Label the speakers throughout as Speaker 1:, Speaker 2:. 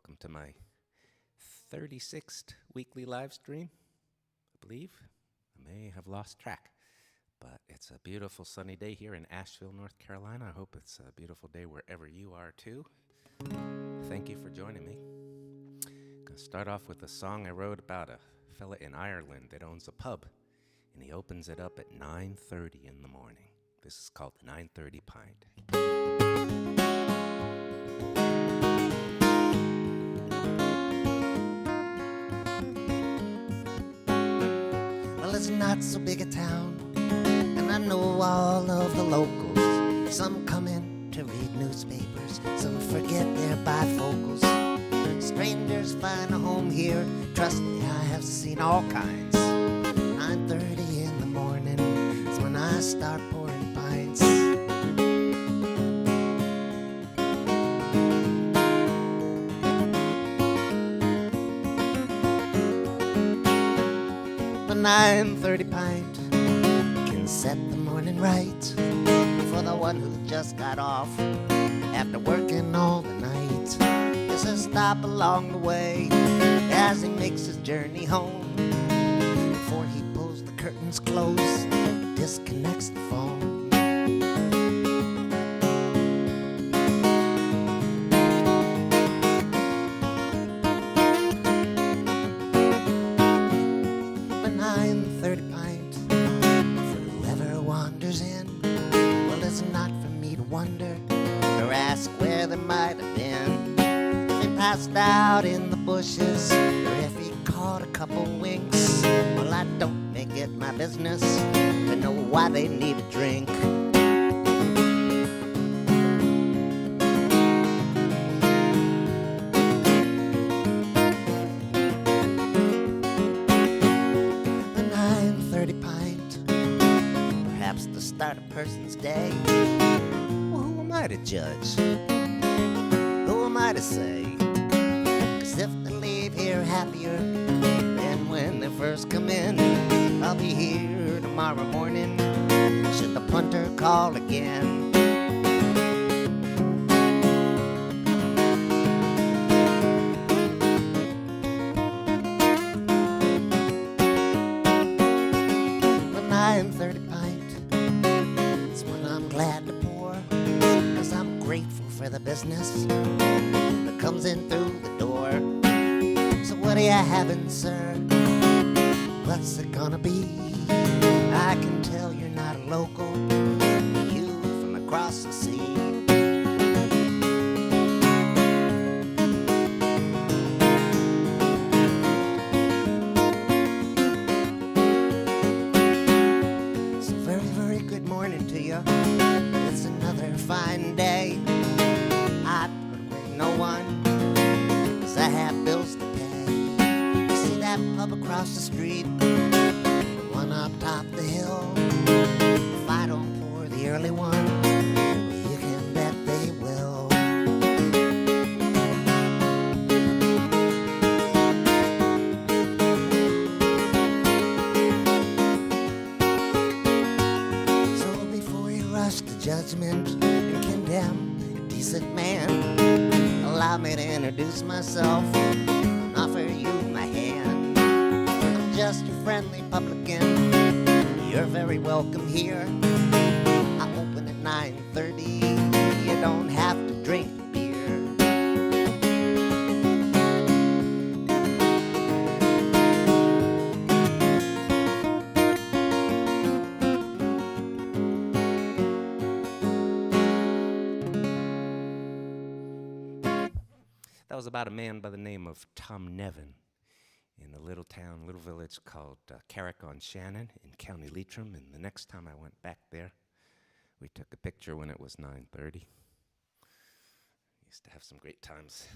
Speaker 1: Welcome to my 36th weekly live stream, I believe. I may have lost track, but it's a beautiful sunny day here in Asheville, North Carolina. I hope it's a beautiful day wherever you are too. Thank you for joining me. I'm going to start off with a song I wrote about a fella in Ireland that owns a pub, and he opens it up at 9:30 in the morning. This is called the 9:30 Pint.
Speaker 2: Well, it's not so big a town, and I know all of the locals. Some come in to read newspapers, some forget their bifocals. Strangers find a home here, trust me, I have seen all kinds. 9:30 in the morning is when I start pouring pints. The 9:30 pint can set the morning right for the one who just got off after working all the night. There's a stop along the way as he makes his journey home. Before he pulls the curtains close, disconnects the phone. The 9:30 pint, for whoever wanders in, well, it's not for me to wonder or ask where they might have been. If he passed out in the bushes, or if he caught a couple winks, well, I don't make it my business to know why they need a drink. The 9:30 pint, perhaps to start a person's day. Well, who am I to judge? Who am I to say? 'Cause if they leave here happier than when they first come in, I'll be here tomorrow morning should the punter call again. The 9:30 pint, it's when I'm glad to pour, 'cause I'm grateful for the business that comes in through the door. So what are you having, sir? What's it gonna be? I can tell you're not a local, you from across the sea. So very, very good morning to you. It's another fine day. I put away no one, 'cause I have bills to pay. You see that pub across the street, the one up top the hill? If I don't pour the early one, you can bet they will. So before you rush to judgment and condemn a decent man, allow me to introduce myself and offer you my hand. I'm just your friendly publican. You're very welcome here. I open at 9:30. You don't have to drink beer.
Speaker 1: That was about a man by the name of Tom Nevin in a little town, little village called Carrick-on-Shannon in County Leitrim. And the next time I went back there, we took a picture when it was 9:30. Used to have some great times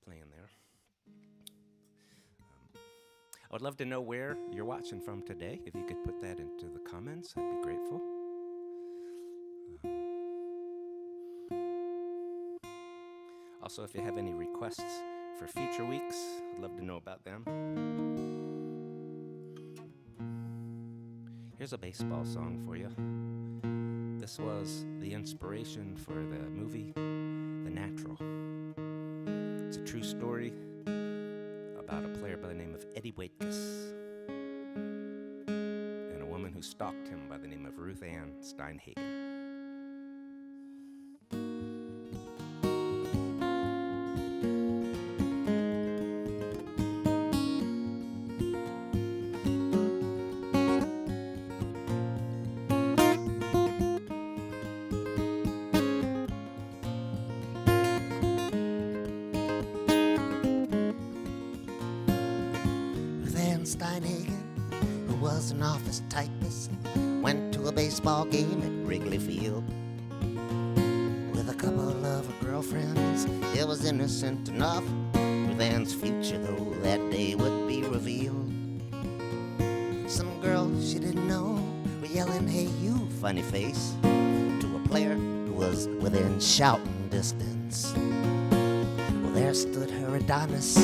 Speaker 1: playing there. I would love to know where you're watching from today. If you could put that into the comments, I'd be grateful. Also, if you have any requests for future weeks, I'd love to know about them. Here's a baseball song for you. This was the inspiration for the movie The Natural. It's a true story about a player by the name of Eddie Waitkus and a woman who stalked him by the name of Ruth Ann Steinhagen.
Speaker 2: Steinhagen, who was an office typist, went to a baseball game at Wrigley Field with a couple of her girlfriends. It was innocent enough. Ruth Ann's future, though, that day would be revealed. Some girls she didn't know were yelling, "Hey, you funny face," to a player who was within shouting distance. Well, there stood her Adonis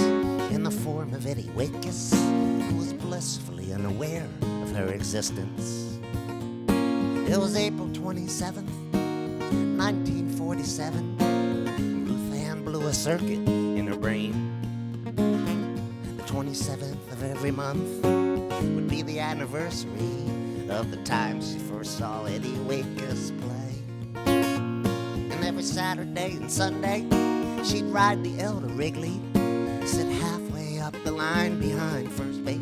Speaker 2: in the form of Eddie Waitkus, who was blissfully unaware of her existence. It was April 27th, 1947. Ruth Ann blew a circuit in her brain. The 27th of every month would be the anniversary of the time she first saw Eddie Waitkus play. And every Saturday and Sunday, she'd ride the L to Wrigley, sit halfway up the line behind first base.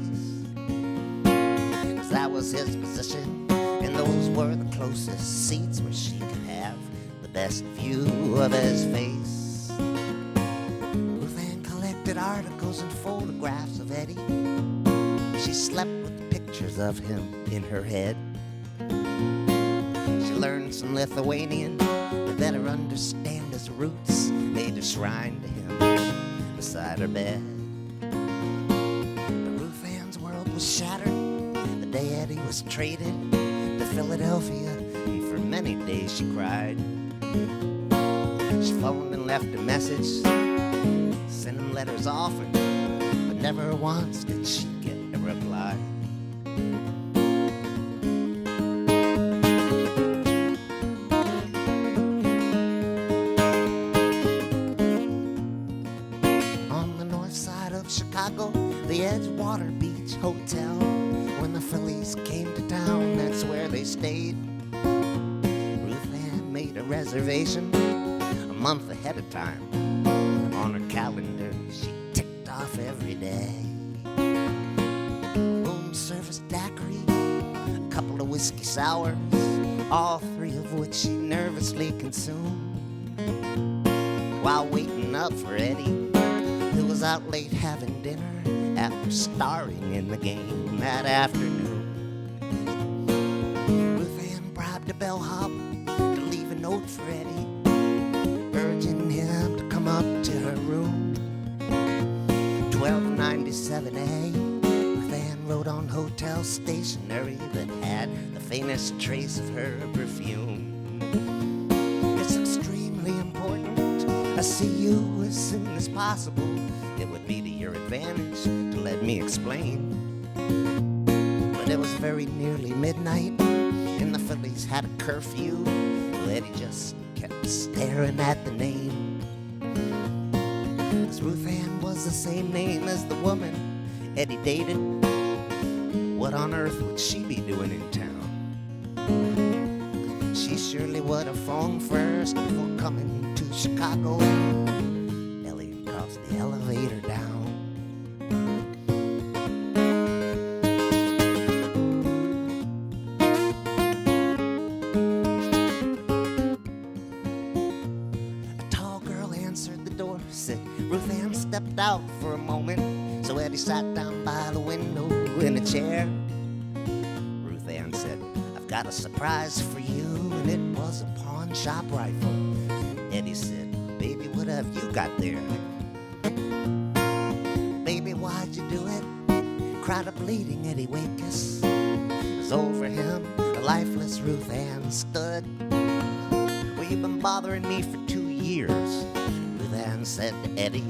Speaker 2: 'Cause that was his position, and those were the closest seats where she could have the best view of his face. Ruth Ann collected articles and photographs of Eddie. She slept with pictures of him in her head. She learned some Lithuanian to better understand his roots, made a shrine to him beside her bed. But Ruth Ann's world was shattered the day Eddie was traded to Philadelphia, and for many days she cried. She phoned and left a message, sent him letters often, but never once did she get a reply. Chicago, the Edgewater Beach Hotel. When the Phillies came to town, that's where they stayed. Ruth Ann made a reservation a month ahead of time. On her calendar, she ticked off every day. Room service daiquiri, a couple of whiskey sours, all three of which she nervously consumed. While waiting up for Eddie, who was out late having dinner after starring in the game that afternoon. Ruth Ann bribed a bellhop to leave a note for Eddie, urging him to come up to her room. 1297A, Ruth Ann wrote on hotel stationery that had the faintest trace of her perfume. It's extremely important I see you as soon as possible. It would be to your advantage to let me explain. But it was very nearly midnight, and the Phillies had a curfew. Well, Eddie just kept staring at the name. 'Cause Ruth Ann was the same name as the woman Eddie dated. What on earth would she be doing in town? She surely would have phoned first before coming to Chicago. Ellie crossed the elevator down. A tall girl answered the door, said Ruth Ann stepped out for a moment, so Eddie sat down by the window in a chair. Ruth Ann said, "I've got a surprise for you," and it was a pawn shop rifle. Eddie said, "Baby, what have you got there?" "Baby, why'd you do it?" cried a bleeding Eddie Waitkus. It was over him, the lifeless Ruth Ann stood. "Well, you've been bothering me for 2 years," Ruth Ann said to Eddie,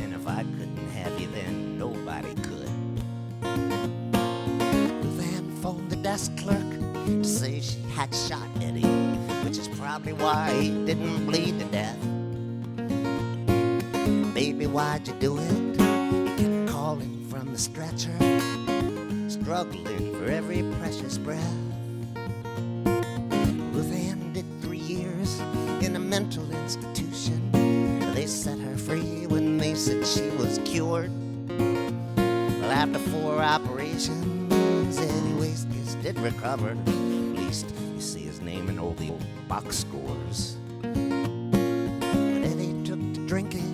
Speaker 2: "and if I couldn't have you then, nobody could." Ruth Ann phoned the desk clerk to say she had shot Eddie, which is probably why he didn't bleed to death. Baby why'd you do it? He kept calling from the stretcher, struggling for every precious breath. Ruth Ann did 3 years in a mental institution. They set her free when they said she was cured. Well, after 4 operations, Eddie Waitkiss did recover. At least you see his name in all the old box scores. But Eddie took to drinking,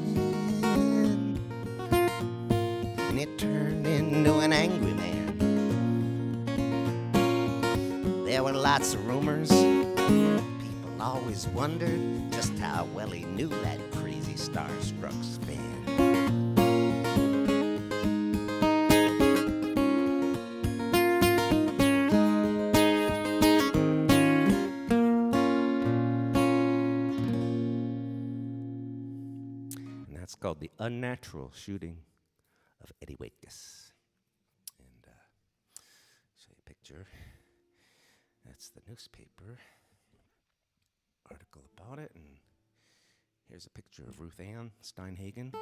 Speaker 2: and he turned into an angry man. There were lots of rumors. People always wondered just how well he knew that crazy starstruck fan.
Speaker 1: And that's called The Unnatural Shooting of Eddie Waitkiss. And show you a picture. That's the newspaper article about it, and here's a picture of Ruth Ann Steinhagen.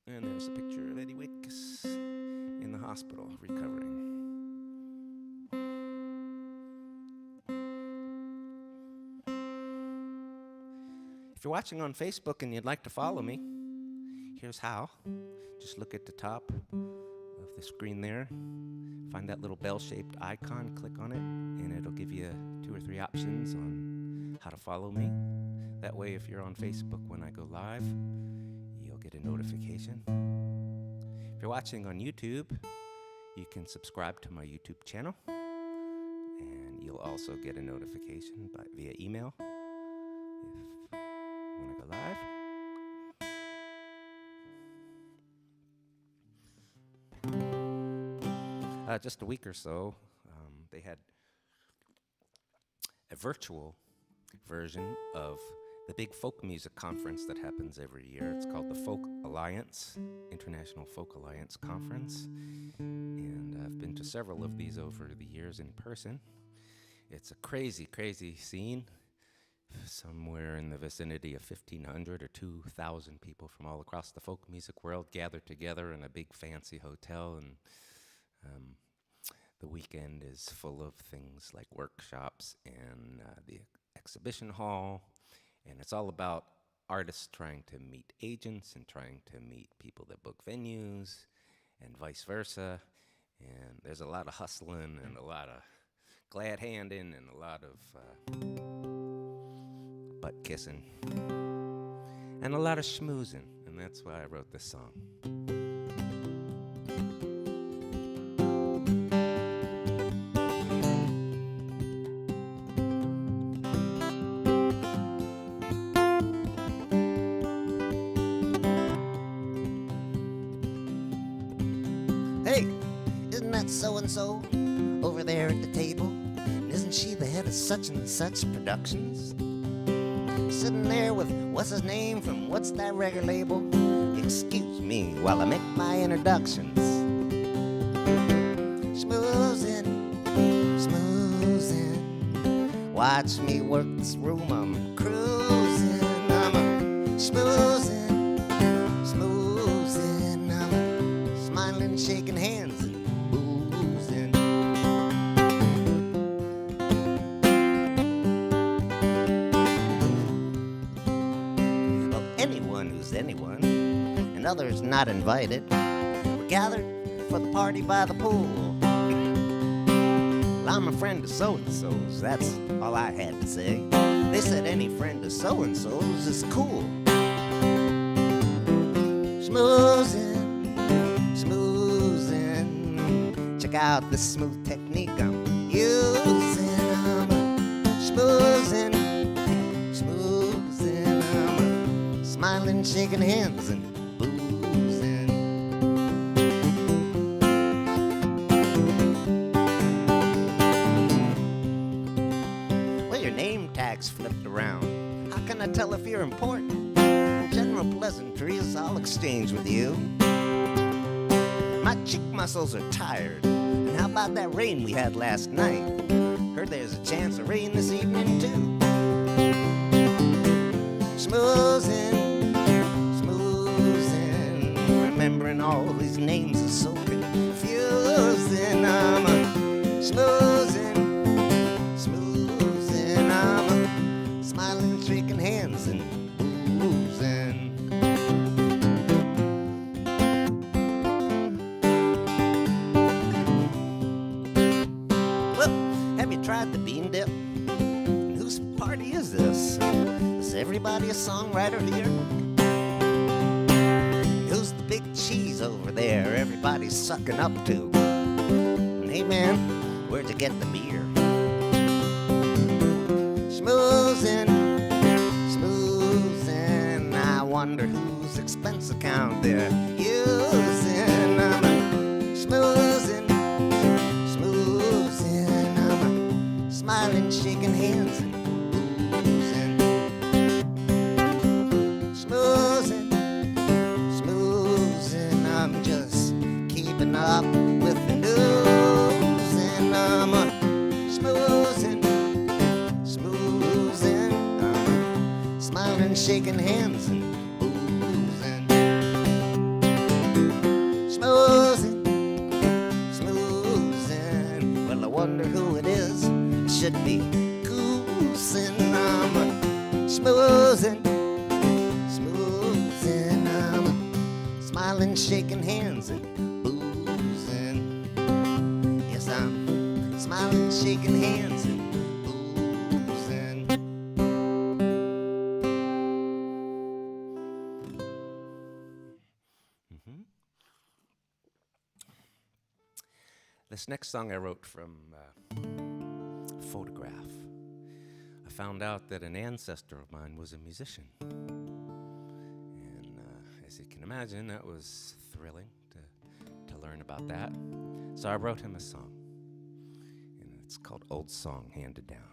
Speaker 1: And there's a picture of Eddie Waitkiss in the hospital recovering. If you're watching on Facebook and you'd like to follow me, here's how. Just look at the top of the screen there. Find that little bell-shaped icon, click on it, and it'll give you 2 or 3 options on how to follow me. That way, if you're on Facebook when I go live, you'll get a notification. If you're watching on YouTube, you can subscribe to my YouTube channel, and you'll also get a notification via email when I go live. Just a week or so, they had a virtual version of the big folk music conference that happens every year. It's called the Folk Alliance, International Folk Alliance Conference. And I've been to several of these over the years in person. It's a crazy, crazy scene. Somewhere in the vicinity of 1,500 or 2,000 people from all across the folk music world gathered together in a big fancy hotel, and the weekend is full of things like workshops and the exhibition hall, and it's all about artists trying to meet agents and trying to meet people that book venues and vice versa. And there's a lot of hustling and a lot of glad handing and a lot of butt kissing and a lot of schmoozing, and that's why I wrote this song.
Speaker 2: Hey, isn't that so-and-so over there at the table? And isn't she the head of such and such productions? Sitting there with what's his name from what's that record label? Excuse me while I make my introductions. Schmoozing, schmoozing. Watch me work this room, I'm cruising. I'm a schmoozing, schmoozing. I'm a smiling, shaking hands and boozing. Well, anyone who's anyone, and others not invited, were gathered for the party by the pool. Well, I'm a friend of so-and-so's, that's all I had to say. They said any friend of so-and-so's is cool. Schmoozing, schmoozing. Check out this smooth technique I'm using. I'm a schmoozing, schmoozing. I'm a smiling, shaking hands and boozing. Well, your name tag's flipped around. How can I tell if you're important? General pleasantries I'll exchange with you. My cheek muscles are tired. And how about that rain we had last night? Heard there's a chance of rain this evening too. Smoozing, smoozing. Remembering all these names is so confusing. I'm smoozing, smoozing. I'm smiling, shaking hands and boozing. Well, have you tried the bean dip? And whose party is this? Is everybody a songwriter here? Who's the big cheese over there everybody's sucking up to? And hey man, where'd you get the beer? Schmoozin', schmoozin', I wonder whose expense account they're using. I'm schmoozin', schmoozin', I'm smiling, shaking hands and boozing. Schmoozin', schmoozin', I'm just keeping up with the news. And I'm schmoozin', schmoozin', I'm smiling, shaking hands and boozing. Schmoozin', schmoozin', well I wonder who it is. It should be goosing. I'm schmoozin', schmoozin', I'm smiling, shaking hands and boozing. Yes, I'm smiling, shaking hands and boozing.
Speaker 1: This next song I wrote from a photograph. I found out that an ancestor of mine was a musician. And as you can imagine, that was thrilling to learn about that. So I wrote him a song. And it's called Old Song Handed Down.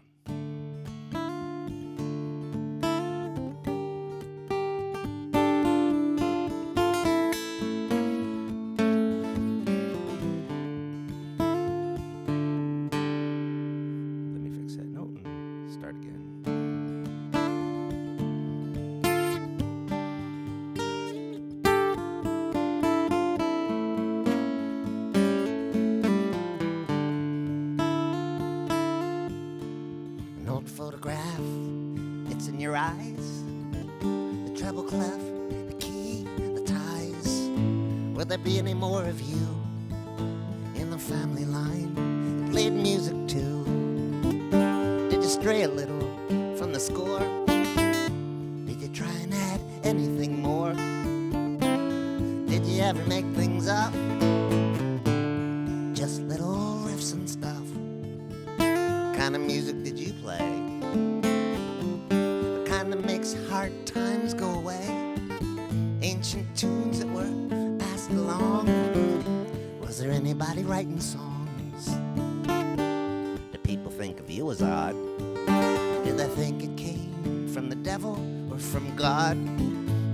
Speaker 1: Let me fix that note and start again.
Speaker 2: An old photograph, it's in your eyes. The treble clef, the key, the ties. Will there be any more of you in the family line? You played music too. Did you stray a little from the score? Did you try and add anything more? Did you ever make things up? Just little riffs and stuff. What kind of music did you play? The kind that makes hard times go away? Ancient tunes that were passed along? Was there anybody writing songs? Did people think of you as odd? Did they think it came from the devil or from God?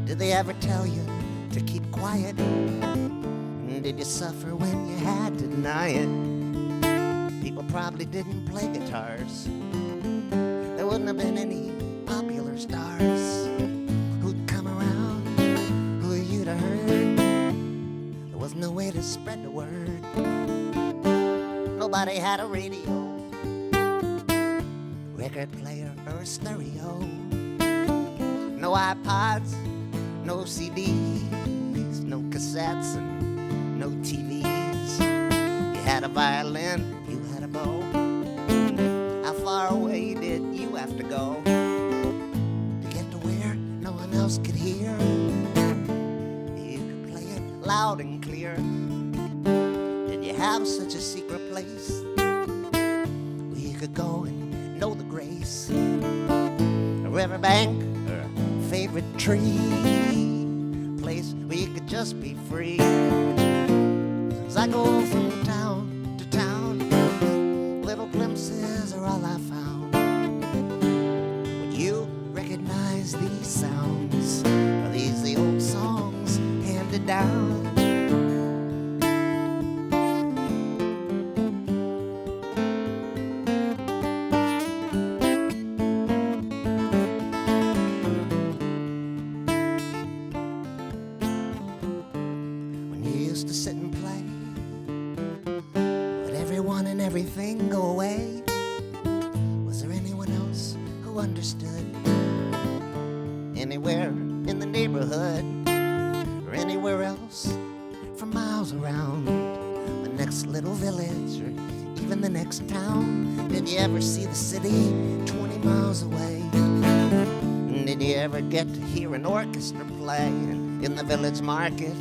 Speaker 2: Did they ever tell you to keep quiet? And did you suffer when you had to deny it? People probably didn't play guitars. There wouldn't have been any popular stars who'd come around who you'd have heard. There was no way to spread the word. Nobody had a radio, record player, or a stereo. No iPods, no CDs, no cassettes, and no TVs. You had a violin, you had a bow. How far away did you have to go to get to where no one else could hear? You could play it loud and clear. Did you have such a secret place where you could go and know the grace? A riverbank or a favorite tree, place where you could just be free. As I go from town to town, little glimpses are all I found. Would you recognize these sounds? Are these the old songs handed down? used to sit and play. Would everyone and everything go away? Was there anyone else who understood? Anywhere in the neighborhood, or anywhere else for miles around, the next little village, or even the next town. Did you ever see the city 20 miles away? Did you ever get to hear an orchestra play in the village market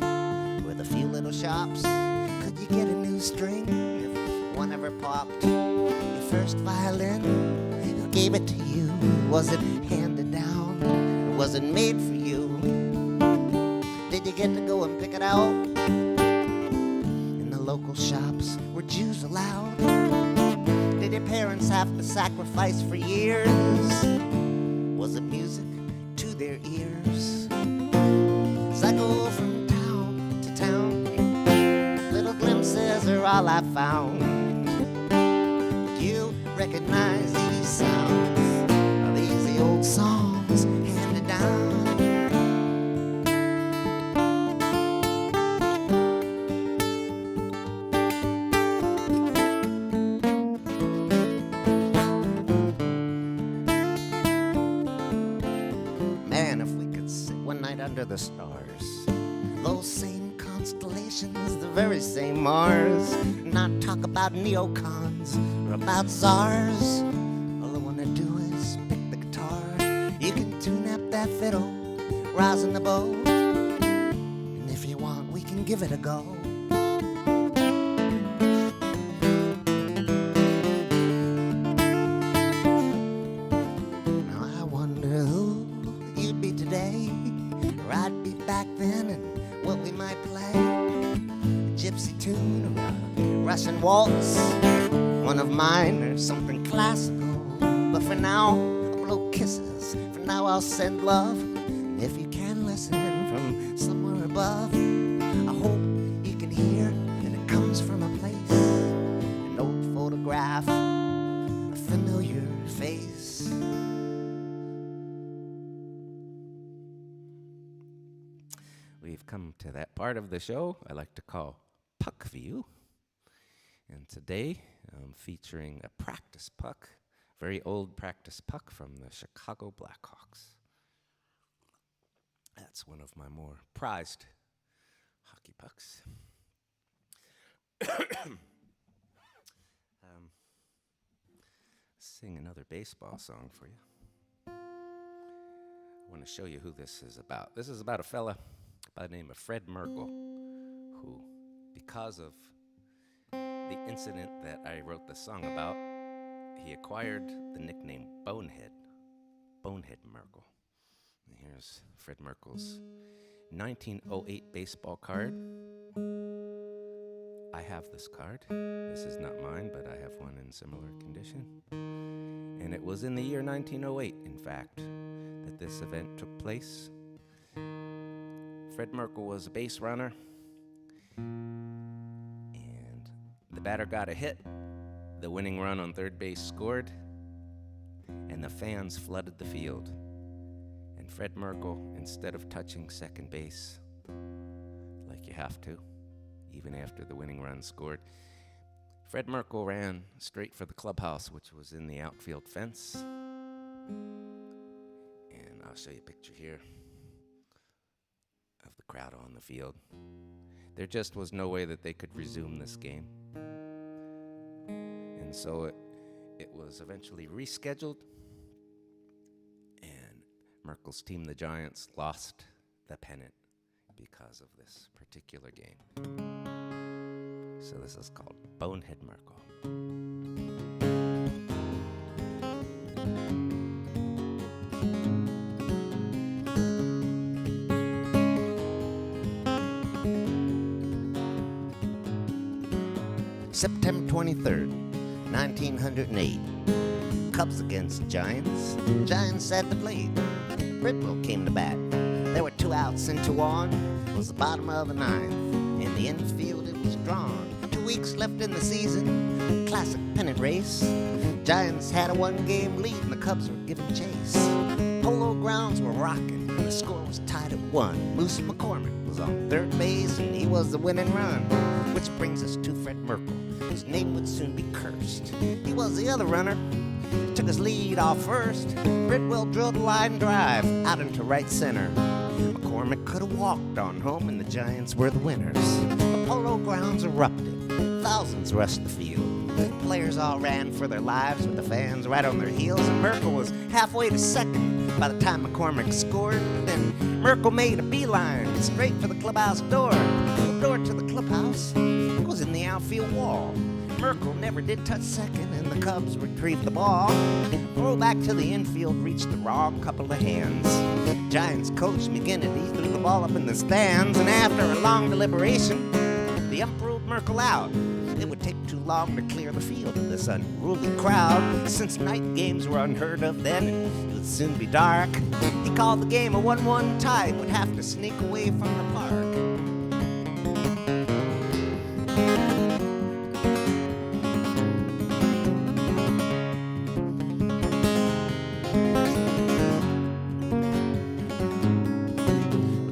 Speaker 2: with a few little shops? Could you get a new string if one ever popped? Your first violin, who gave it to you? Was it handed down, or was it made for you? Did you get to go and pick it out in the local shops? Were Jews allowed? Did your parents have to sacrifice for years? Was it music to their ears? As I go from town to town, little glimpses are all I found. Do you recognize these sounds? Are these the old songs handed down? Man, if we could sit one night under the stars, those same constellations, the very same Mars, not talk about neocons or about czars. All I wanna do is pick the guitar. You can tune up that fiddle, rosin the bow, and if you want, we can give it a go. Now I wonder who you'd be today, or I'd be back then, and what we might play. A gypsy tune or a Russian waltz, one of mine or something classical. But for now, I'll blow kisses. For now, I'll send love. And if you can listen from somewhere above, I hope you can hear that it comes from a place, an old photograph, a familiar face.
Speaker 1: We've come to that part of the show I like to call Puck View. And today I'm featuring a practice puck, very old practice puck from the Chicago Blackhawks. That's one of my more prized hockey pucks. Sing another baseball song for you. I want to show you who this is about. This is about a fella by the name of Fred Merkel, who, because of the incident that I wrote the song about, he acquired the nickname Bonehead Marco. And here's Fred Merkel's 1908 baseball card. I have this card. This is not mine, but I have one in similar condition. And it was in the year 1908, in fact, that this event took place. Fred Merkel was a base runner, and the batter got a hit. The winning run on third base scored, and the fans flooded the field. And Fred Merkel, instead of touching second base, like you have to, even after the winning run scored, Fred Merkel ran straight for the clubhouse, which was in the outfield fence. And I'll show you a picture here of the crowd on the field. There just was no way that they could resume this game. And so it was eventually rescheduled, and Merkel's team, the Giants, lost the pennant because of this particular game. So this is called Bonehead Marco.
Speaker 2: September 23rd, 1908. Cubs against Giants. Giants at the plate. Britwell came to bat. There were 2 outs and 2 on. It was the bottom of the ninth. In the infield it was drawn. 2 weeks left in the season. Classic pennant race. Giants had a 1-game lead and the Cubs were giving chase. Polo grounds were rocking. when the score was tied at 1. Moose McCormick was on third base, and he was the winning run. Which brings us to Fred Merkle, whose name would soon be cursed. He was the other runner, took his lead off first. Bridwell drilled a line drive out into right center. McCormick could have walked on home, and the Giants were the winners. The Polo Grounds erupted, thousands rushed the field. The players all ran for their lives with the fans right on their heels, and Merkle was halfway to second by the time McCormick scored. Then Merkle made a beeline straight for the clubhouse door. The door to the clubhouse was in the outfield wall. Merkle never did touch second, and the Cubs retrieved the ball. Throw back to the infield reached the wrong couple of hands. Giants coach McGinnity threw the ball up in the stands, and after a long deliberation, the ump ruled Merkle out. It would take too long to clear the field of this unruly crowd. Since night games were unheard of then, and it would soon be dark, he called the game a 1-1 tie, would have to sneak away from the park.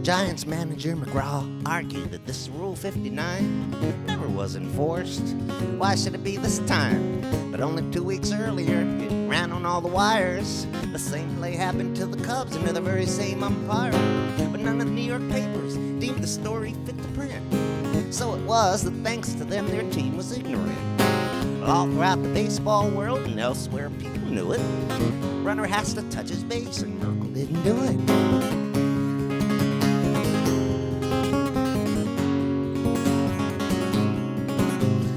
Speaker 2: Giants manager McGraw argued that this Rule 59 never was enforced. Why should it be this time? But only 2 weeks earlier, it ran on all the wires. The same play happened to the Cubs under the very same umpire. But none of the New York papers deemed the story fit to print. So it was that thanks to them, their team was ignorant. All throughout the baseball world and elsewhere, people knew it. Runner has to touch his base, and Merkle didn't do it.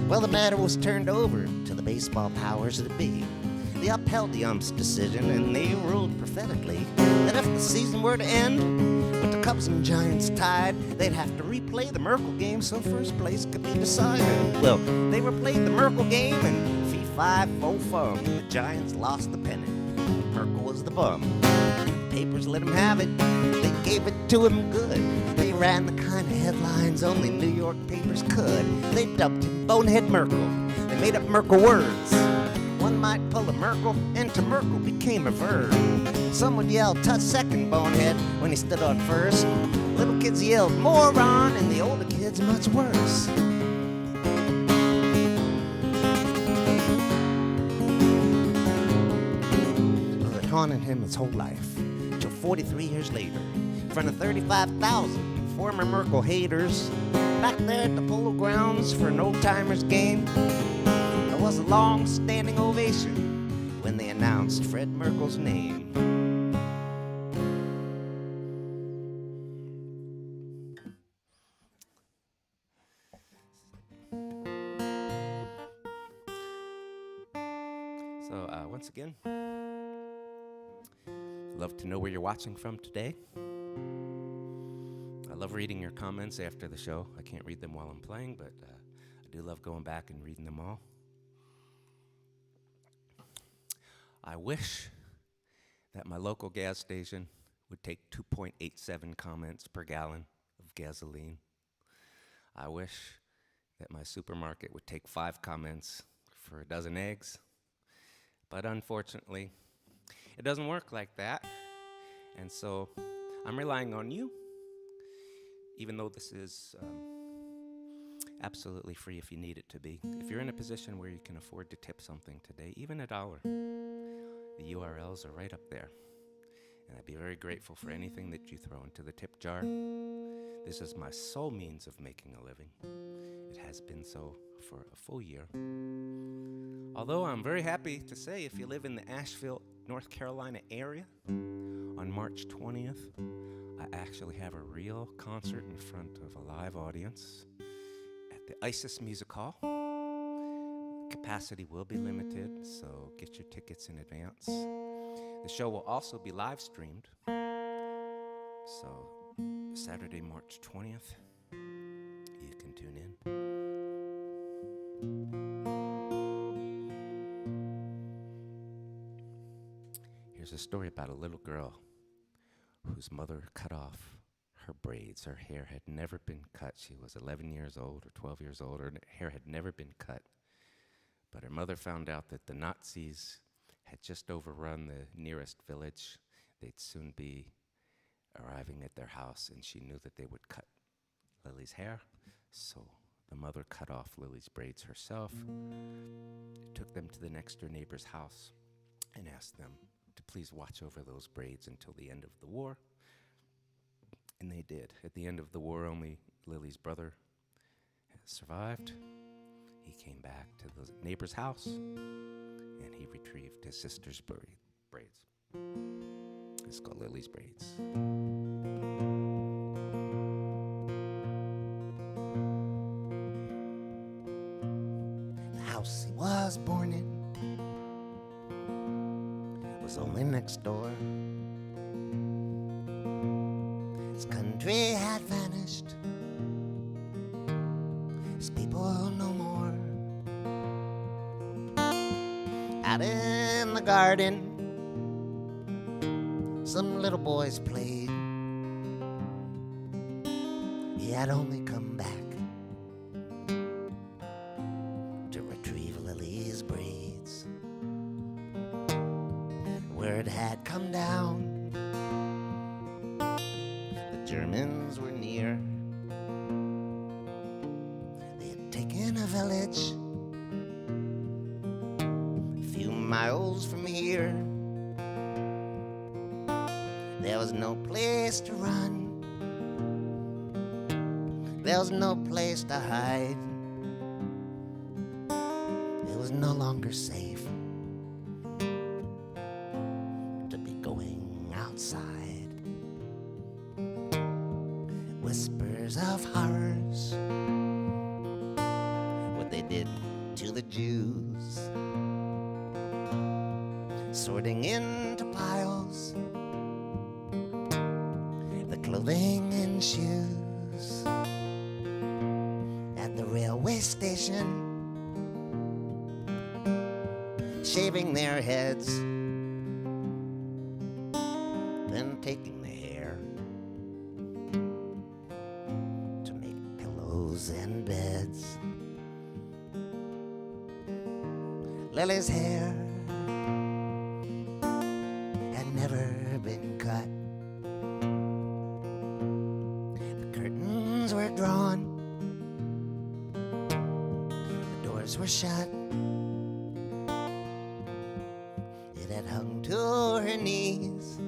Speaker 2: Well, the matter was turned over to the baseball powers that be. They upheld the ump's decision, and they ruled prophetically that if the season were to end with the Cubs and Giants tied, they'd have to replay the Merkle game so first place could be decided. Well, they replayed the Merkle game, and fee-fi-fo-fum, the Giants lost the pennant. Merkle was the bum. Papers let him have it. They gave it to him good. They ran the kind of headlines only New York papers could. They dubbed him Bonehead Marco. They made up Merkle words. One might pull a Merkle, and to Merkle became a verb. Some would yell, touch second, Bonehead, when he stood on first. Little kids yelled, moron, and the older kids much worse. Well, it haunted him his whole life, till 43 years later, in front of 35,000 former Merkle haters, back there at the Polo Grounds for an old-timers game. There was a long-standing ovation when they announced Fred Merkle's name. So, once again, love to know where you're watching from today. I love reading your comments after the show. I can't read them while I'm playing, but I do love going back and reading them all. I wish that my local gas station would take 2.87 comments per gallon of gasoline. I wish that my supermarket would take 5 comments for a dozen eggs. But unfortunately, it doesn't work like that. And so I'm relying on you, even though this is absolutely free if you need it to be. If you're in a position where you can afford to tip something today, even $1, the URLs are right up there. And I'd be very grateful for anything that you throw into the tip jar. This is my sole means of making a living. It has been so for a full year. Although I'm very happy to say if you live in the Asheville, North Carolina area, on March 20th, I actually have a real concert in front of a live audience at the ISIS Music Hall. Capacity will be limited, so get your tickets in advance. The show will also be live streamed. So Saturday, March 20th, you can tune in. Here's a story about a little girl whose mother cut off her braids. Her hair had never been cut. She was 11 years old or 12 years old. Her hair had never been cut. But her mother found out that the Nazis had just overrun the nearest village. They'd soon be
Speaker 1: arriving at their house, and she knew that they would cut Lily's hair. So the mother cut off Lily's braids herself, took them to the next door neighbor's house, and asked them to please watch over those braids until the end of the war. And they did. At the end of the war, only Lily's brother survived. He came back to the neighbor's house, and he retrieved his sister's braids. It's called Lily's Braids.
Speaker 2: The house he was born in was only next door. His country had vanished, his people no more. Out in the garden, some little boys played. He had only come back to retrieve Lily's braids. Word had come down, the Germans were near. They had taken a village a few miles from here. There was no place to run, there was no place to hide. It was no longer safe to be going outside. Whispers of horrors, what they did to the Jews, sorting into piles the clothing and shoes. At the railway station, shaving their heads, then taking the hair to make pillows and beds. Lily's hair had never been cut. The curtains were drawn, the doors were shut. It had hung to her knees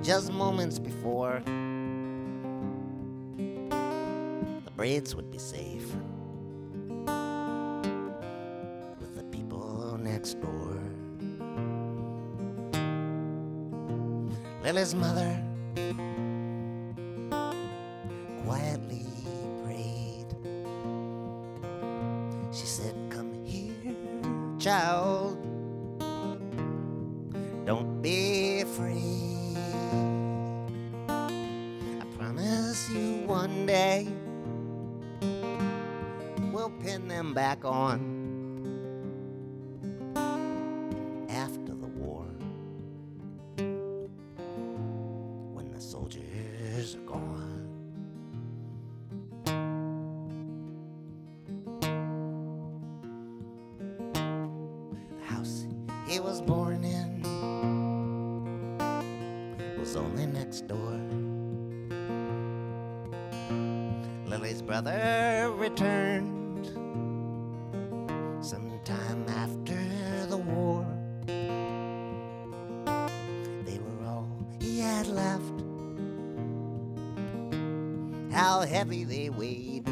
Speaker 2: just moments before. The braids would be safe with the people next door. Lily's mother quietly prayed. She said, "Come here, child, don't be afraid. I promise you one day we'll pin them back on after the war, when the soldiers are gone." The house he was born in was only next door. Lily's brother returned sometime after the war. They were all he had left. How heavy they weighed,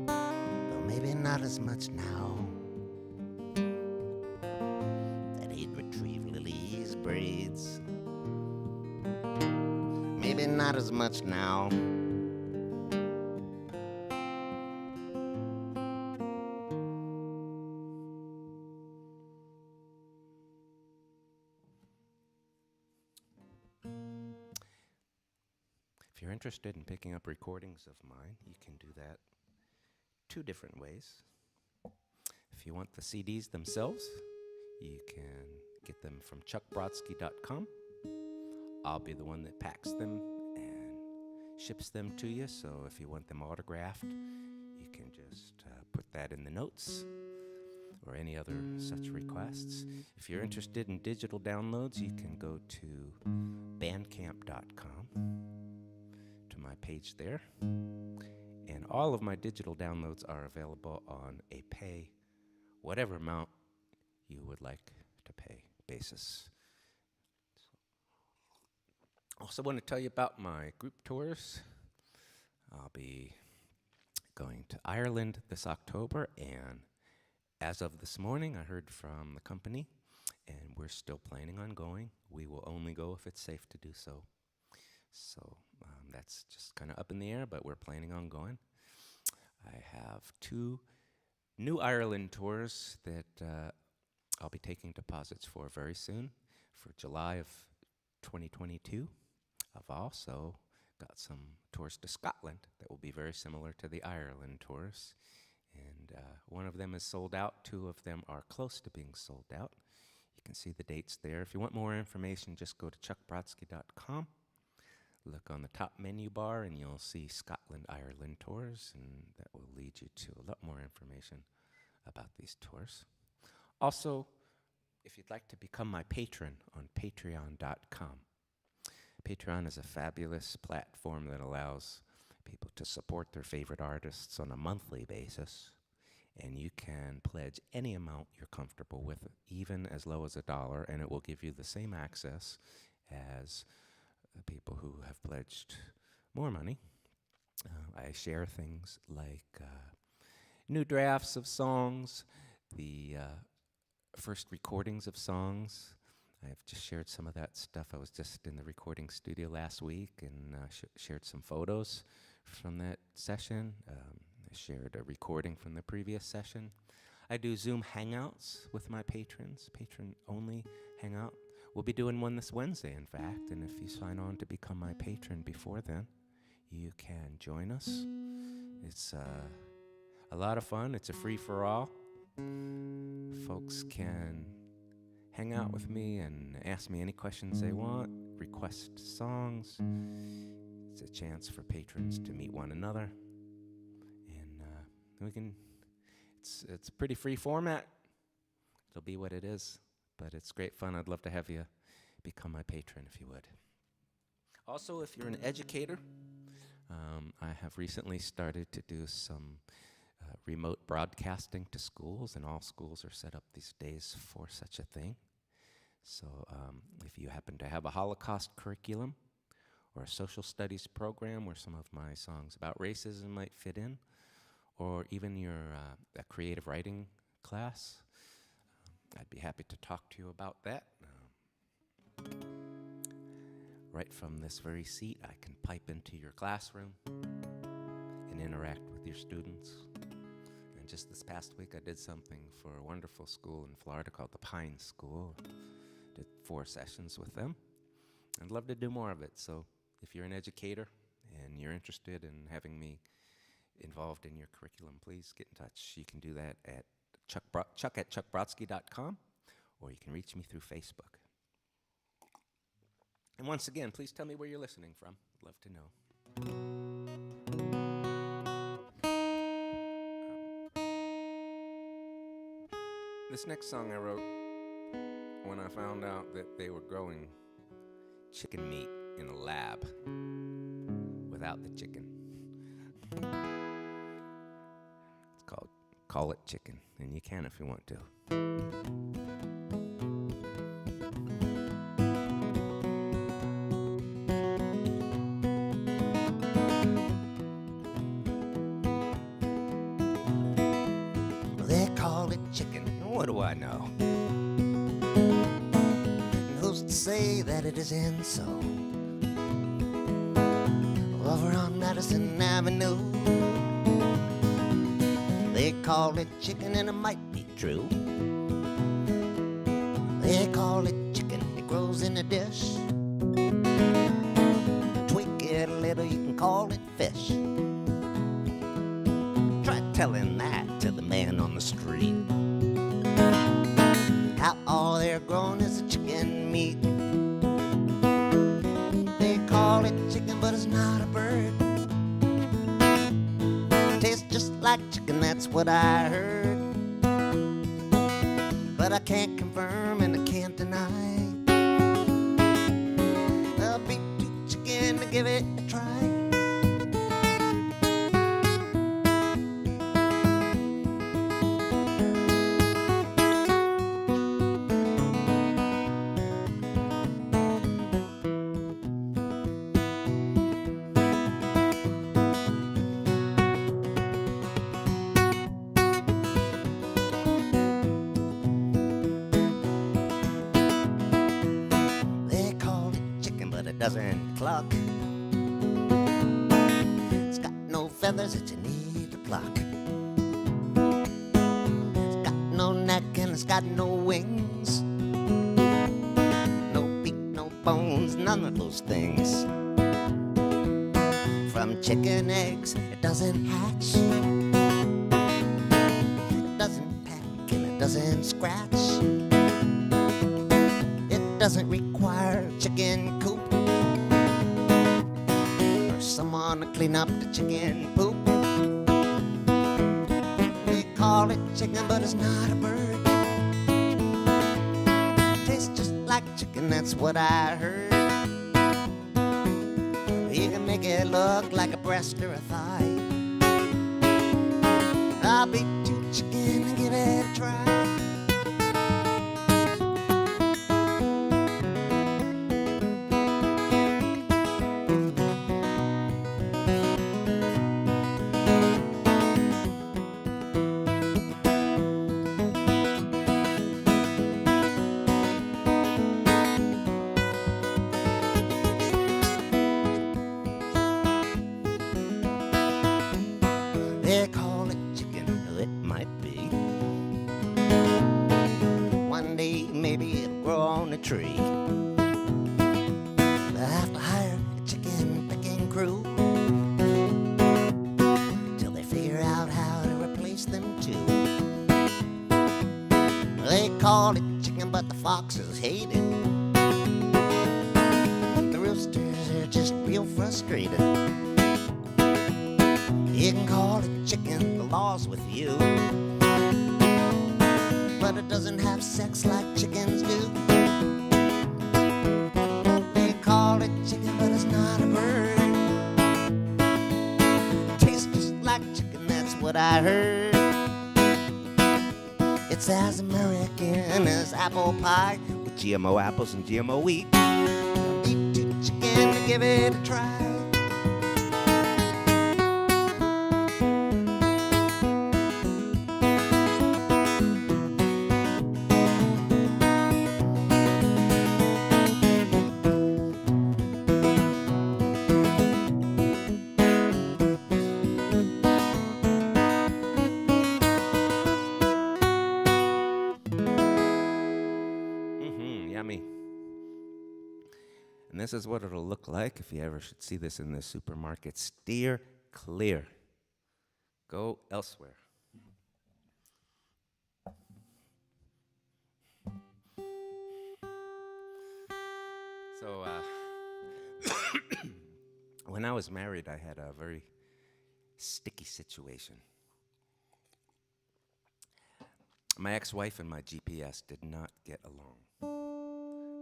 Speaker 2: though maybe not as much now that he'd retrieve Lily's braids. Maybe not as much now.
Speaker 1: If you're interested in picking up recordings of mine, you can do that two different ways. If you want the CDs themselves, you can get them from chuckbrodsky.com. I'll be the one that packs them and ships them to you, so if you want them autographed, you can just put that in the notes. or any other such requests. If you're interested in digital downloads, you can go to bandcamp.com, to my page there. And all of my digital downloads are available on a pay whatever amount you would like to pay basis. Also want to tell you about my group tours. I'll be going to Ireland this October, and as of this morning, I heard from the company, and we're still planning on going. We will only go if it's safe to do so. So that's just kind of up in the air, but we're planning on going. I have 2 new Ireland tours that I'll be taking deposits for very soon, for July of 2022. I've also got some tours to Scotland that will be very similar to the Ireland tours. And one of them is sold out. 2 of them are close to being sold out. You can see the dates there. If you want more information, just go to chuckbrodsky.com. Look on the top menu bar, and you'll see Scotland, Ireland tours, and that will lead you to a lot more information about these tours. Also, if you'd like to become my patron on patreon.com. Patreon is a fabulous platform that allows people to support their favorite artists on a monthly basis, and you can pledge any amount you're comfortable with, even as low as $1, and it will give you the same access as people who have pledged more money. I share things like new drafts of songs, the first recordings of songs. I've just shared some of that stuff. I was just in the recording studio last week and shared some photos from that session. I shared a recording from the previous session. I do Zoom hangouts with my patrons, patron-only hangout. We'll be doing one this Wednesday, in fact, and if you sign on to become my patron before then, you can join us. It's a lot of fun. It's a free-for-all. Folks can hang out with me and ask me any questions they want, request songs. It's a chance for patrons to meet one another. And it's a pretty free format. It'll be what it is. But it's great fun. I'd love to have you become my patron if you would. Also, if you're an educator, I have recently started to do some remote broadcasting to schools, and all schools are set up these days for such a thing. So if you happen to have a Holocaust curriculum or a social studies program where some of my songs about racism might fit in, or even your a creative writing class, I'd be happy to talk to you about that. Right from this very seat, I can pipe into your classroom and interact with your students. And just this past week, I did something for a wonderful school in Florida called the Pine School. Did 4 sessions with them. I'd love to do more of it. So if you're an educator and you're interested in having me involved in your curriculum, please get in touch. You can do that at Chuck at chuckbrodsky.com, or you can reach me through Facebook. And once again, please tell me where you're listening from. I'd love to know. This next song I wrote when I found out that they were growing chicken meat in a lab without the chicken. It's called Call It Chicken, and you can if you want to.
Speaker 2: They call it chicken.
Speaker 1: What do I know?
Speaker 2: And who's to say that it isn't so? Over on Madison Avenue, they call it chicken, and it might be true. They call it chicken, it grows in a dish. Tweak it a little, you can call it fish. Try telling that to the man on the street. How all they're growing is a chicken meat. They call it chicken, but it's not a bird. Tastes just like chicken, that's what I heard. can't confirm and I can't deny. I'll be too chicken to give it a try. They call it chicken, but it doesn't cluck. It's got no feathers that you need to pluck. It's got no neck and it's got no wings. No beak, no bones, none of those things. From chicken eggs, it doesn't hatch. It doesn't peck and it doesn't scratch. It doesn't require a chicken coop or someone to clean up the chicken poop. They call it chicken, but it's not a bird. Tastes just like chicken, that's what I heard. You can make it look like a breast or a thigh. I'll be too chicken to give it a try. They call it chicken, well, it might be. One day maybe it'll grow on a tree. They'll have to hire a chicken picking crew till they figure out how to replace them too. They call it chicken, but the foxes hate it. The roosters are just real frustrated. You can call it chicken, the law's with you, but it doesn't have sex like chickens do. They call it chicken, but it's not a bird. Tastes just like chicken, that's what I heard. It's as American as apple pie with GMO apples and GMO wheat. Eat two chicken to give it a try.
Speaker 1: Yummy. And this is what it'll look like if you ever should see this in the supermarket. Steer clear. Go elsewhere. So, when I was married, I had a very sticky situation. My ex-wife and my GPS did not get along.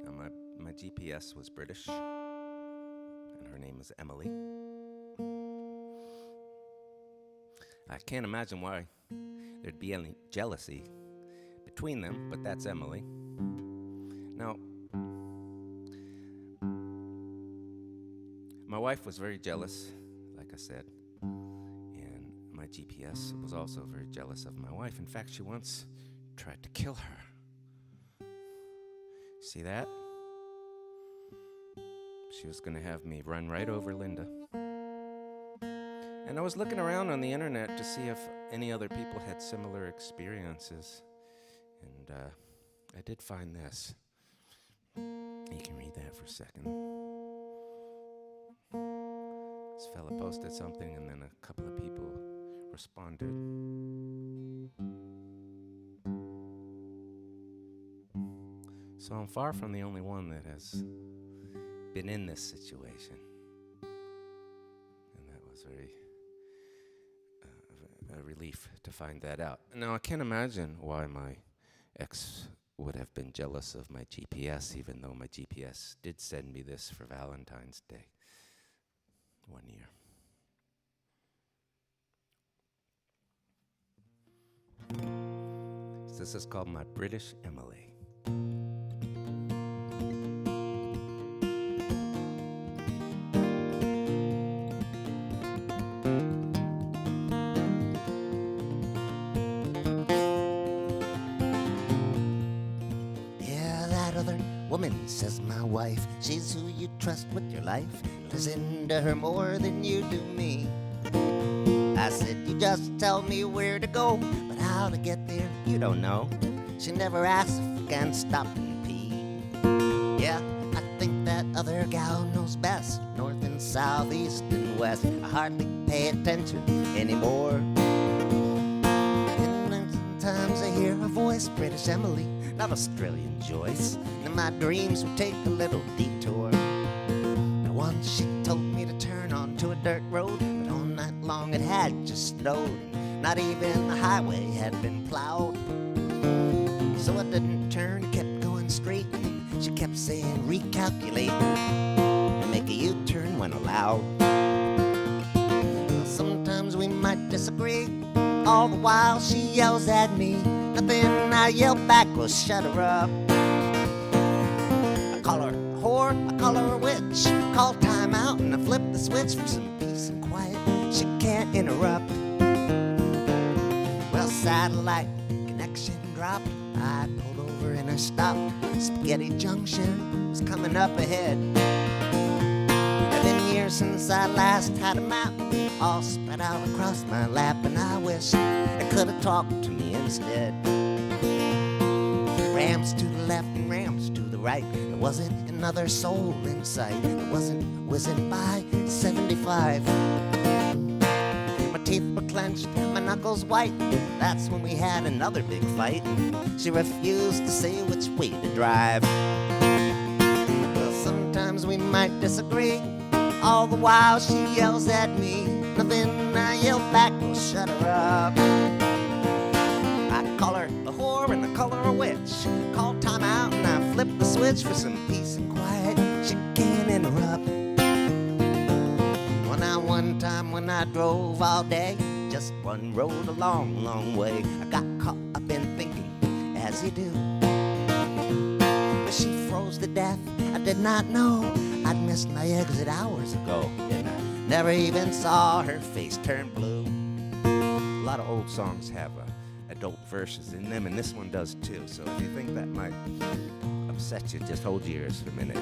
Speaker 1: Now, my GPS was British, and her name is Emily. I can't imagine why there'd be any jealousy between them, but that's Emily. Now, my wife was very jealous, like I said, and my GPS was also very jealous of my wife. In fact, she once tried to kill her. See that? She was going to have me run right over Linda. And I was looking around on the internet to see if any other people had similar experiences. And I did find this. You can read that for a second. This fella posted something, and then a couple of people responded. So I'm far from the only one that has been in this situation. And that was very a relief to find that out. Now, I can't imagine why my would have been jealous of my GPS, even though my GPS did send me this for Valentine's Day 1 year. So this is called my British Mla.
Speaker 2: Woman, says my wife, she's who you trust with your life. Listen to her more than you do me. I said, you just tell me where to go, but how to get there, you don't know. She never asks if I can stop and pee. Yeah, I think that other gal knows best. North and south, east and west. I hardly pay attention anymore. And then sometimes I hear her voice, British Emily, not Australian Joyce. And my dreams would take a little detour. Now once she told me to turn onto a dirt road, but all night long it had just snowed. Not even the highway had been plowed. So I didn't turn, kept going straight. She kept saying recalculate and make a U-turn when allowed. Well, sometimes we might disagree. All the while she yells at me. Nothing I yell back will shut her up. I call her a whore, I call her a witch. Call time out and I flip the switch for some peace and quiet. She can't interrupt. Well, satellite connection dropped. I pulled over and I stopped. Spaghetti Junction was coming up ahead. It's been years since I last had a map all spread out across my lap, and I wish it could have talked to me instead. Ramps to the left and ramps to the right. There wasn't another soul in sight. It wasn't whizzing by 75. My teeth were clenched, my knuckles white. That's when we had another big fight. She refused to say which way to drive. Well, sometimes we might disagree. All the while she yells at me. Nothing I yell back will shut her up. I call her a whore and I call her a witch. Call time out and I flip the switch for some peace and quiet. She can't interrupt. Well, now one time when I drove all day, just one road a long, long way, I got caught up in thinking, as you do. But she froze to death. I did not know I'd missed my exit hours ago, and I never even saw her face turn blue.
Speaker 1: A lot of old songs have adult verses in them, and this one does too. So if you think that might upset you, just hold your ears for a minute.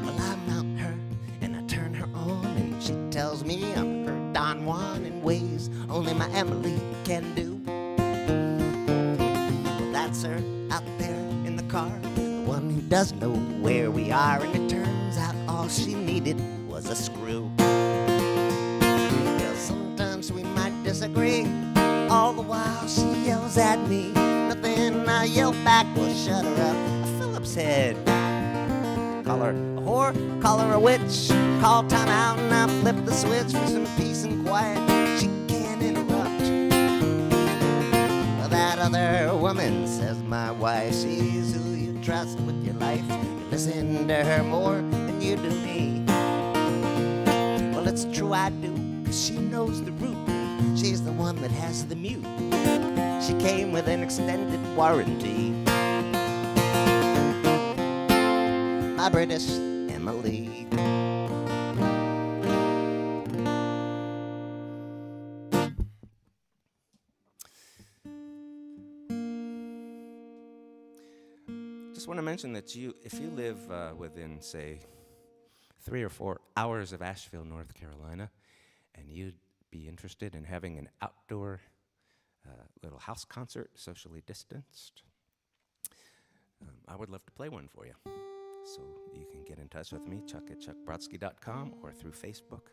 Speaker 2: Well, I mount her and I turn her on, and she tells me I'm her Don Juan in ways only my Emily can do. Well, that's her out there in the car, the one who does know where we are, and it turns out all she needed was a screw. Well, sometimes we might disagree. All the while she yells at me. Nothing I yell back will shut her up. A Phillips head. Call her a whore, call her a witch. Call time out and I flip the switch for some peace and quiet. She can't interrupt. Well, that other woman, says my wife, she's who you trust with your life. You listen to her more than you do me. Well, it's true I do, 'cause she knows the route. She's the one that has the mute. She came with an extended warranty. My British Emily.
Speaker 1: Just want to mention that if you live within, say, 3 or 4 hours of Asheville, North Carolina, and you'd be interested in having an outdoor little house concert, socially distanced, I would love to play one for you. So you can get in touch with me, Chuck at chuckbrodsky.com, or through Facebook.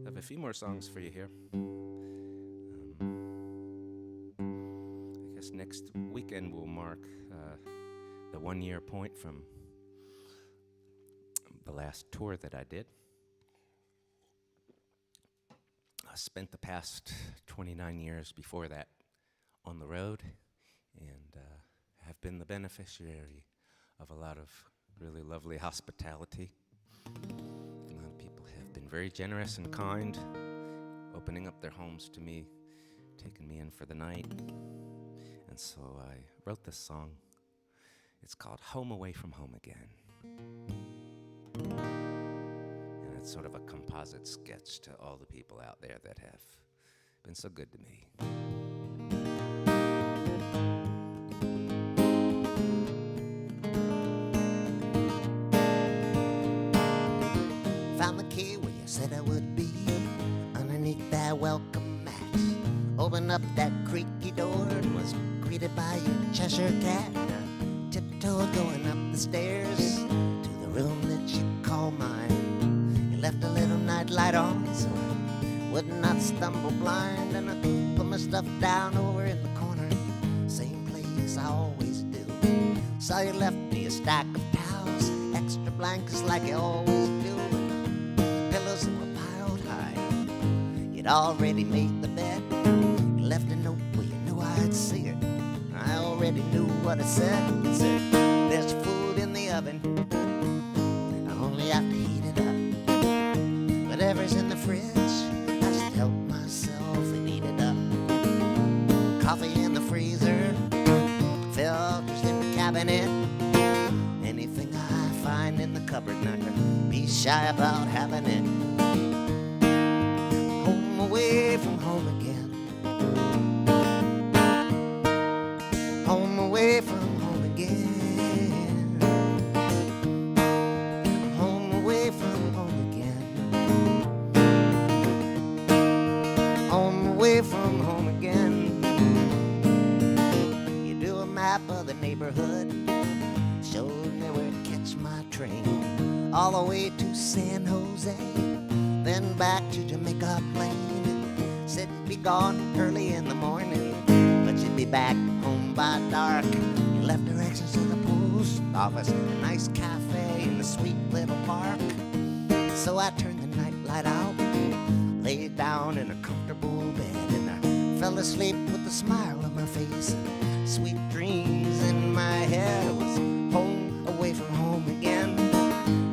Speaker 1: I have a few more songs for you here. I guess next weekend will mark the 1-year point from the last tour that I did. spent the past 29 years before that on the road, and have been the beneficiary of a lot of really lovely hospitality. A lot of people have been very generous and kind, opening up their homes to me, taking me in for the night. And so I wrote this song. It's called Home Away from Home Again. And it's sort of a composite sketch to all the people out there that have been so good to me.
Speaker 2: Found the key where you said I would be, underneath that welcome mat. Opened up that creaky door and was greeted by your Cheshire cat. Tiptoed going up the stairs to the room that you call mine. You left a little night light on so I would not stumble blind. And I put my stuff down over in the corner, same place I always do. Saw you left me a stack of towels, extra blankets like you always do. Pillows that were piled high, you'd already made the bed. You left a note where you knew I'd see it. I already knew what it said. It said, there's food in the oven, I only have to heat it up. Whatever's in the fridge, I just help myself and eat it up. Coffee in the freezer, filters in the cabinet. Anything I find in the cupboard, not to be shy about having it. Home away from home again. Home away from home again. Home away from home again. Home away from home again. You do a map of the neighborhood, showed me where to catch my train, all the way to San Jose, then back to Jamaica Plain. Said you'd be gone early in the morning, but you'd be back home by dark. You left directions to the post office, a nice cafe in the sweet little park. So I turned the night light out, laid down in a comfortable bed, and I fell asleep with a smile on my face, sweet dreams in my head. It was home away from home again,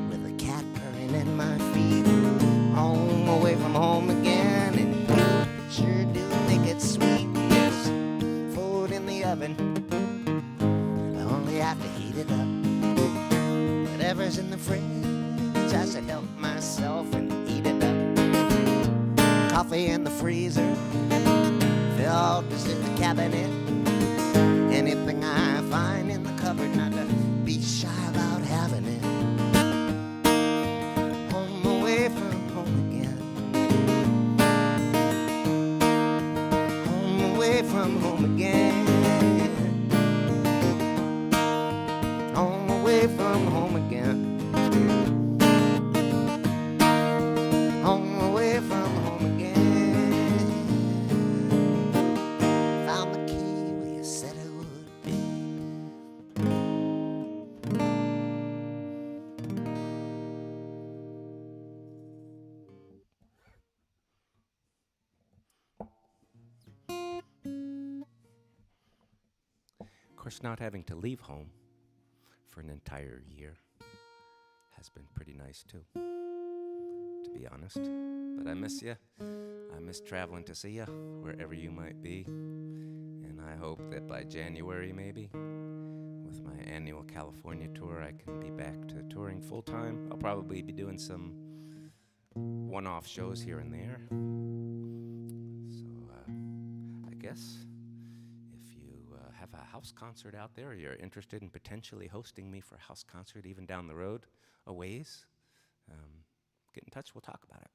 Speaker 2: with a cat purring in my feet. Home away from home again, and you sure do make it sweet. Yes, food in the oven, I only have to heat it up. Whatever's in the fridge, I should help myself and eat it up. Coffee in the freezer, filters in the cabinet. Anything I find in the cupboard, not to be shy about having it. Home away from home again. Home away from home again. Home away from home again. Home away from home again. Found the key where you said I would be.
Speaker 1: Of course, not having to leave home for an entire year has been pretty nice too, to be honest. But I miss you. I miss traveling to see you wherever you might be. And I hope that by January, maybe, with my annual California tour, I can be back to touring full time. I'll probably be doing some one-off shows here and there. So I guess if you have a house concert out there, or you're interested in potentially hosting me for a house concert even down the road a ways, get in touch, we'll talk about it.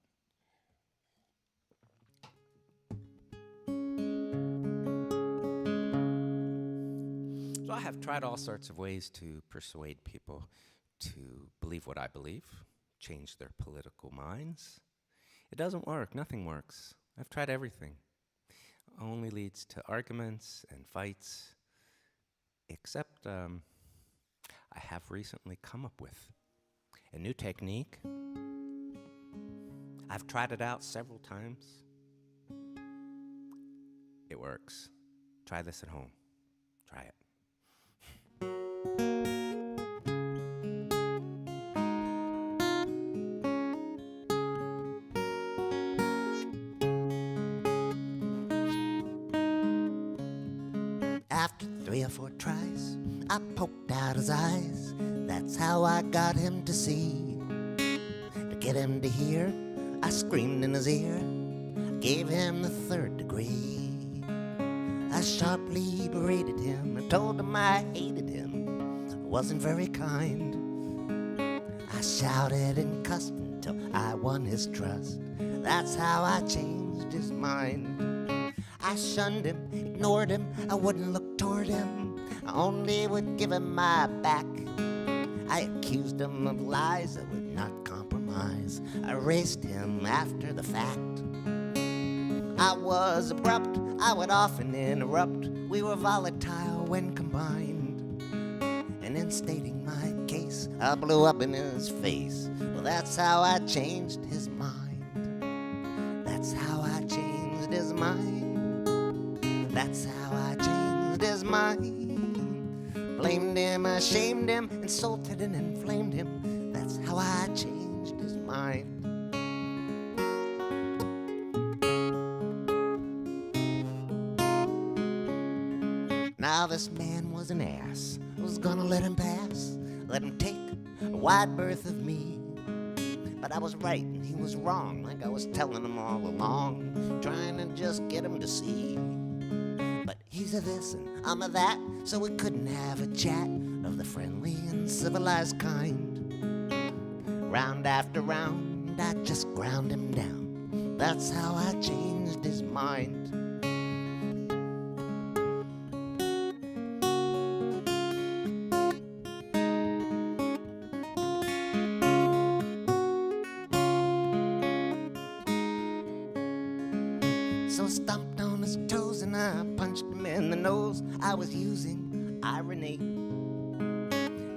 Speaker 1: So I have tried all sorts of ways to persuade people to believe what I believe, change their political minds. It doesn't work. Nothing works. I've tried everything. Only leads to arguments and fights, except I have recently come up with a new technique. I've tried it out several times. It works. Try this at home. Try it.
Speaker 2: After 3 or 4 tries, I poked out his eyes. That's how I got him to see. To get him to hear, I screamed in his ear, gave him the 3rd degree. I sharply berated him and told him I hated him. I wasn't very kind. I shouted and cussed until I won his trust. That's how I changed his mind. I shunned him, ignored him, I wouldn't look toward him. I only would give him my back. I accused him of lies I would not compromise. I raced him after the fact. I was abrupt, I would often interrupt. We were volatile when combined. And in stating my case, I blew up in his face. Well, that's how I changed his mind. That's how I changed his mind. That's how I changed his mind. Blamed him, ashamed him, insulted and inflamed him. That's how I changed his mind. Now this man was an ass. I was gonna let him pass, let him take a wide berth of me. But I was right and he was wrong, like I was telling him all along, trying to just get him to see. But he's a this and I'm a that, so we couldn't have a chat of the friendly and civilized kind. Round after round, I just ground him down. That's how I changed his mind. So I stomped on his toes and I punched him in the nose. I was using irony.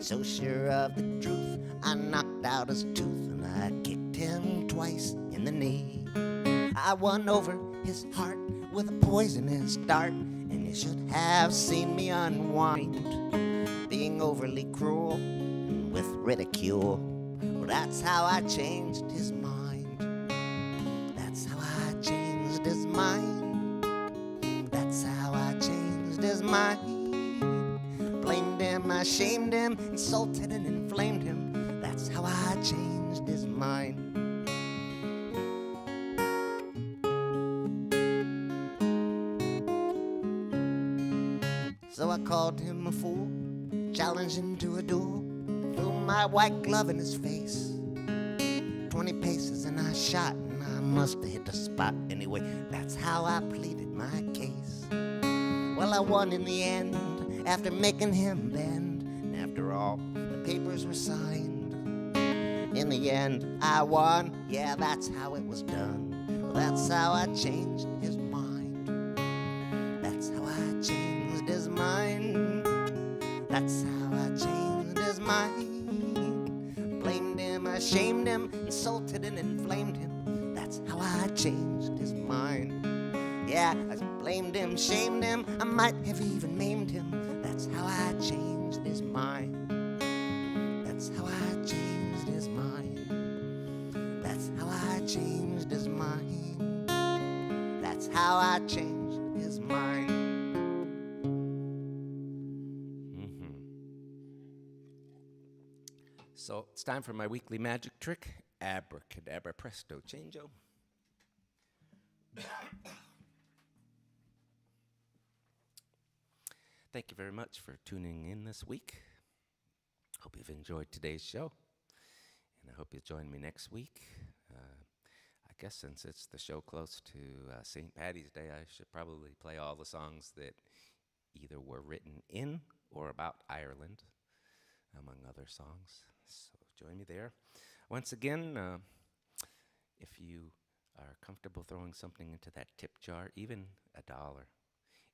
Speaker 2: So sure of the truth, I knocked out his tooth and I kicked him twice in the knee. I won over his heart with a poisonous dart, and you should have seen me unwind, being overly cruel and with ridicule. Well, that's how I changed his mind. That's how I changed his mind. That's how I changed his mind. Blamed him, I shamed him, insulted and inflamed him. That's how I changed his mind. So I called him a fool, challenged him to a duel, threw my white glove in his face. 20 paces and I shot, and I must have hit the spot. Anyway, that's how I pleaded my case. Well, I won in the end, after making him bend. And after all, the papers were signed. In the end, I won, yeah, that's how it was done. Well, that's how I changed his mind. That's how I changed his mind. That's how I changed his mind. Blamed him, ashamed him, insulted and inflamed him. That's how I changed his mind. Yeah, I blamed him, shamed him, I might have even maimed him. That's how I changed his mind. That's how I changed his mind. That's how I changed his mind. That's how I changed his mind.
Speaker 1: So it's time for my weekly magic trick, abracadabra presto changeo. Thank you very much for tuning in this week. Hope you've enjoyed today's show, and I hope you'll join me next week. I guess since it's the show close to St. Paddy's Day, I should probably play all the songs that either were written in or about Ireland, among other songs. So join me there. Once again, if you are comfortable throwing something into that tip jar, even $1,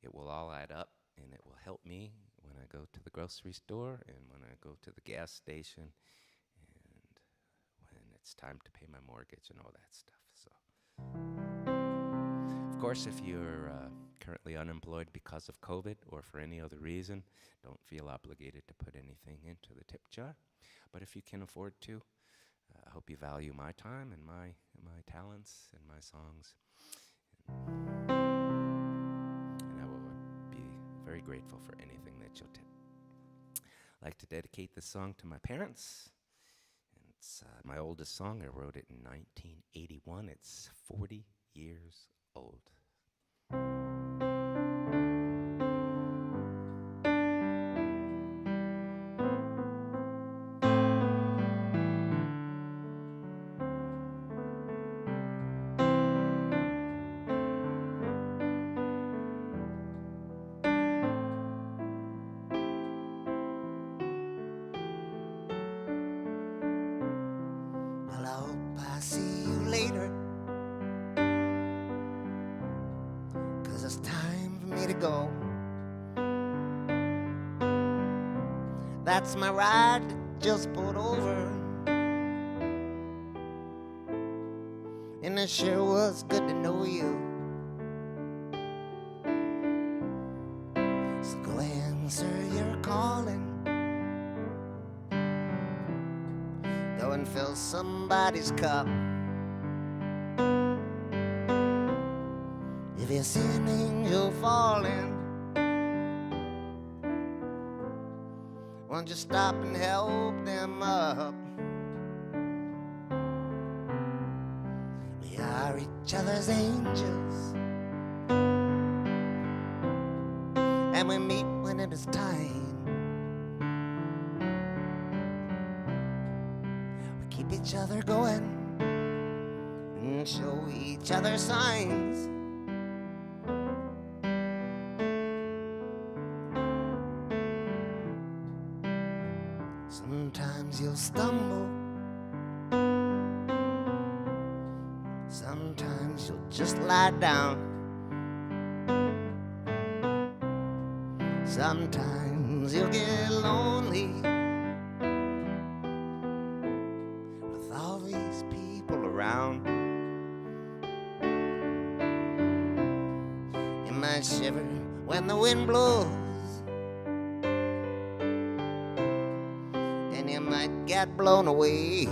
Speaker 1: it will all add up, and it will help me when I go to the grocery store and when I go to the gas station and when it's time to pay my mortgage and all that stuff. So, of course, if you're currently unemployed because of COVID or for any other reason, don't feel obligated to put anything into the tip jar. But if you can afford to, I hope you value my time and my talents and my songs. And I will be very grateful for anything that you'll tip. I'd like to dedicate this song to my parents. And it's my oldest song. I wrote it in 1981. It's 40 years old.
Speaker 2: Well, I hope I see you later, 'cause it's time for me to go. That's my ride that just pulled over, and it sure was good to know you. So go answer your calling, go and fill somebody's cup. If you see an angel falling, why don't you stop and help them up? We are each other's angels, and we meet when it is time. We keep each other going and show each other signs. Sometimes you'll stumble, sometimes you'll just lie down. Sometimes you'll get lonely with all these people around. You might shiver when the wind blows, and you might get blown away.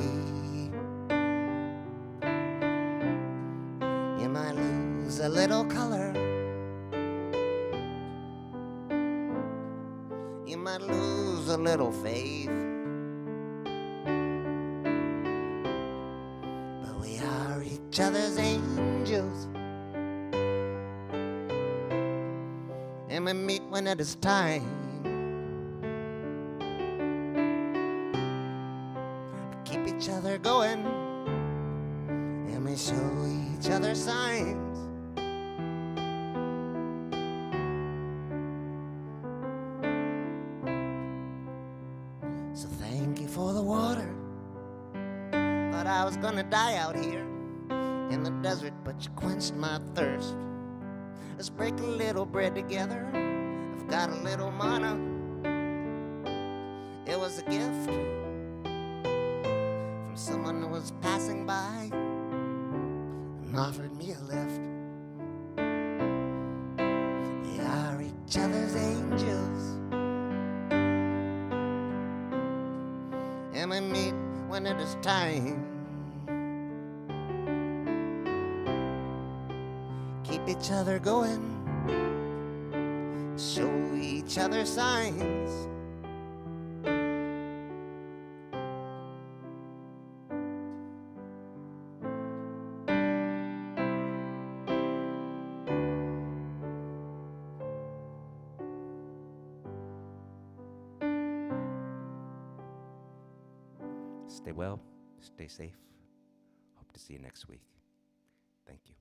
Speaker 2: You might lose a little color, you might lose a little faith, but we are each other's angels, and we meet when it is time. We keep each other going, and we show each other signs. So thank you for the water. Thought I was gonna die out here in the desert, but you quenched my thirst. Let's break a little bread together. I've got a little manna. It was a gift from someone who was passing by and offered me a lift. We are each other's angels, and we meet when it is time. Keep each other going, show each other signs.
Speaker 1: Stay well, stay safe. Hope to see you next week. Thank you.